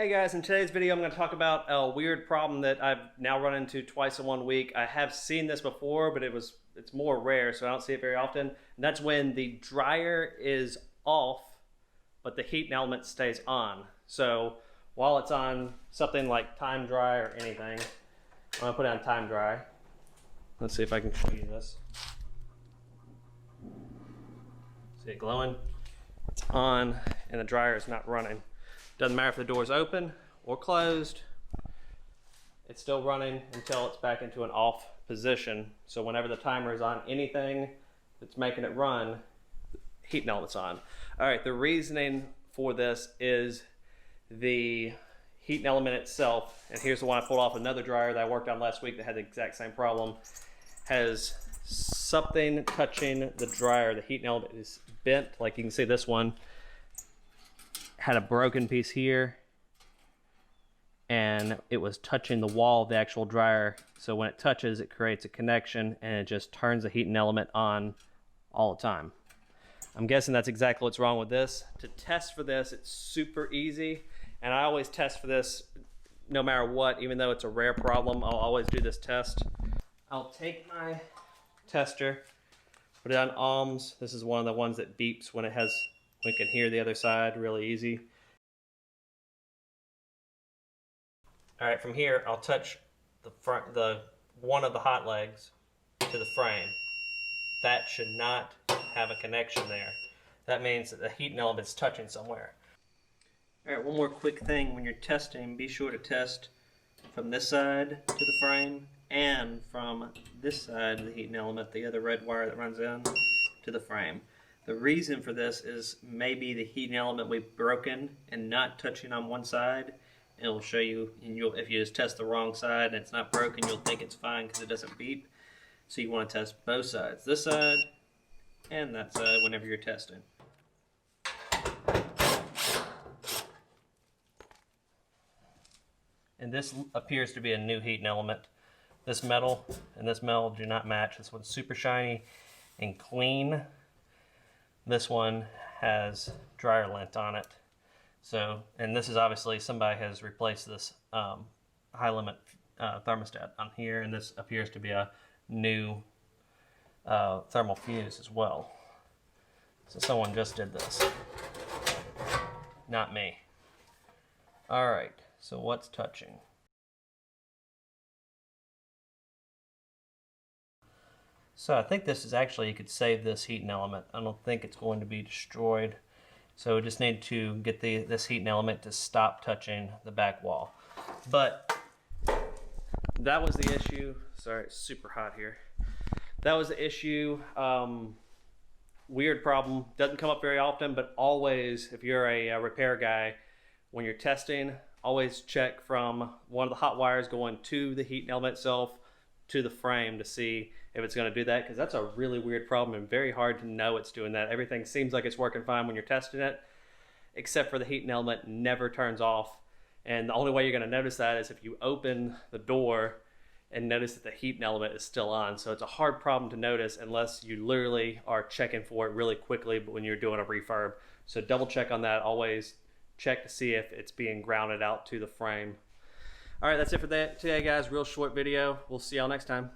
Hey guys, in today's video I'm going to talk about a weird problem that I've now run into twice in 1 week. I have seen this before, but it's more rare, so I don't see it very often. And that's when the dryer is off, but the heat element stays on. So while it's on something like time dry or anything, I'm going to put it on time dry. Let's see if I can show you this. See it glowing? It's on and the dryer is not running. Doesn't matter if the door is open or closed, it's still running until it's back into an off position. So whenever the timer is on anything that's making it run, heat element's on. All right, the reasoning for this is the heat element itself, and here's the one I pulled off another dryer that I worked on last week that had the exact same problem, has something touching the dryer. The heat element is bent, like you can see this one had a broken piece here and it was touching the wall of the actual dryer. So when it touches, it creates a connection and it just turns the heating element on all the time. I'm guessing that's exactly what's wrong with this. To test for this, it's super easy. And I always test for this no matter what, even though it's a rare problem, I'll always do this test. I'll take my tester, put it on ohms. This is one of the ones that beeps when it has, we can hear the other side really easy. All right, from here, I'll touch one of the hot legs to the frame. That should not have a connection there. That means that the heating element's touching somewhere. All right, one more quick thing. When you're testing, be sure to test from this side to the frame and from this side of the heating element, the other red wire that runs in, to the frame. The reason for this is maybe the heating element we've broken and not touching on one side. It'll show you, and if you just test the wrong side and it's not broken, you'll think it's fine because it doesn't beep. So you want to test both sides, this side and that side, whenever you're testing. And this appears to be a new heating element. This metal and this metal do not match. This one's super shiny and clean. This one has dryer lint on it. So, and this is obviously somebody has replaced this high limit thermostat on here, and this appears to be a new thermal fuse as well. So someone just did this, not me. All right, so what's touching? So I think this is actually, you could save this heating element. I don't think it's going to be destroyed. So we just need to get this heating element to stop touching the back wall. But that was the issue. Sorry, it's super hot here. That was the issue. Weird problem. Doesn't come up very often, but always, if you're a repair guy, when you're testing, always check from one of the hot wires going to the heating element itself to the frame to see if it's going to do that, because that's a really weird problem and very hard to know it's doing that. Everything seems like it's working fine when you're testing it, except for the heating element never turns off. And the only way you're going to notice that is if you open the door and notice that the heating element is still on. So it's a hard problem to notice unless you literally are checking for it really quickly when you're doing a refurb. So double check on that. Always check to see if it's being grounded out to the frame. All right, that's it for today, guys. Real short video. We'll see y'all next time.